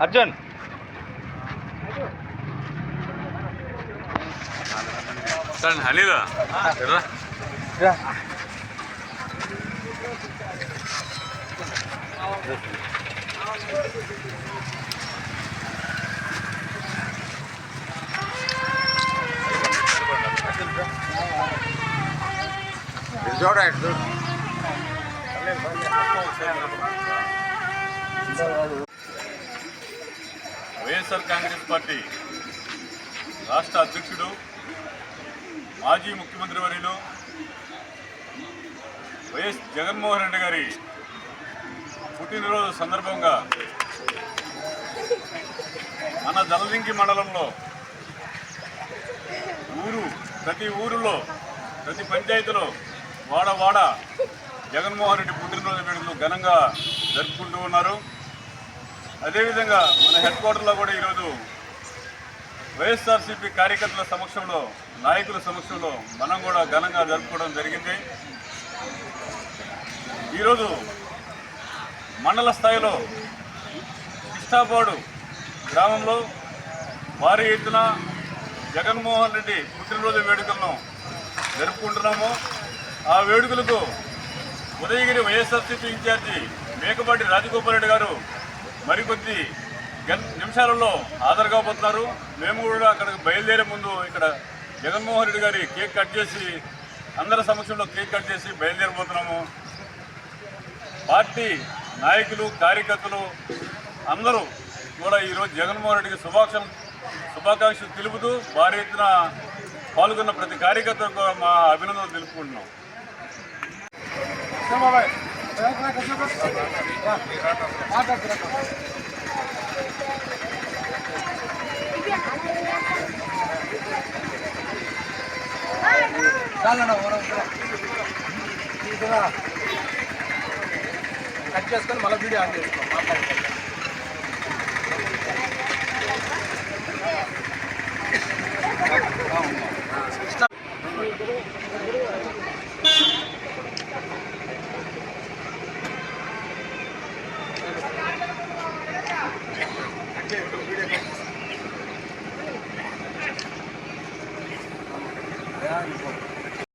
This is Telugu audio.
అర్జున్ హనీరా వైఎస్ఆర్ కాంగ్రెస్ పార్టీ రాష్ట్ర అధ్యక్షుడు మాజీ ముఖ్యమంత్రి వర్యులు వైఎస్ జగన్మోహన్ రెడ్డి గారి పుట్టినరోజు సందర్భంగా మన దళలింగి మండలంలో ప్రతి ఊరిలో ప్రతి పంచాయతీలో వాడ జగన్మోహన్ రెడ్డి పుట్టినరోజు వేడుకలు ఘనంగా జరుపుకుంటూ ఉన్నారు. అదేవిధంగా మన హెడ్ క్వార్టర్లో కూడా ఈరోజు వైఎస్ఆర్సీపీ కార్యకర్తల సమక్షంలో నాయకుల సమక్షంలో మనం కూడా ఘనంగా జరుపుకోవడం జరిగింది. ఈరోజు మండల స్థాయిలో కృష్ణాపాడు గ్రామంలో భారీ ఎత్తున జగన్మోహన్ రెడ్డి పుట్టినరోజు వేడుకలను జరుపుకుంటున్నాము. ఆ వేడుకలకు ఉదయగిరి వైఎస్ఆర్సీపీ ఇన్ఛార్జి మేకపాటి రాజగోపాల్ రెడ్డి గారు మరికొద్ది నిమిషాలలో హాజరు కాబోతున్నారు. మేము కూడా అక్కడికి బయలుదేరే ముందు ఇక్కడ జగన్మోహన్ రెడ్డి గారి కేక్ కట్ చేసి అందరి సమక్షంలో కేక్ కట్ చేసి బయలుదేరిపోతున్నాము. పార్టీ నాయకులు కార్యకర్తలు అందరూ కూడా ఈరోజు జగన్మోహన్ రెడ్డికి శుభాకాంక్షలు తెలుపుతూ భారీ ఎత్తున పాల్గొన్న ప్రతి కార్యకర్తకు మా అభినందనలు తెలుపుకుంటున్నాం. కట్ చేసుకొని మళ్ళీ వీడియో ఆన్ చేసుకో మాట్లాడుతున్నాం.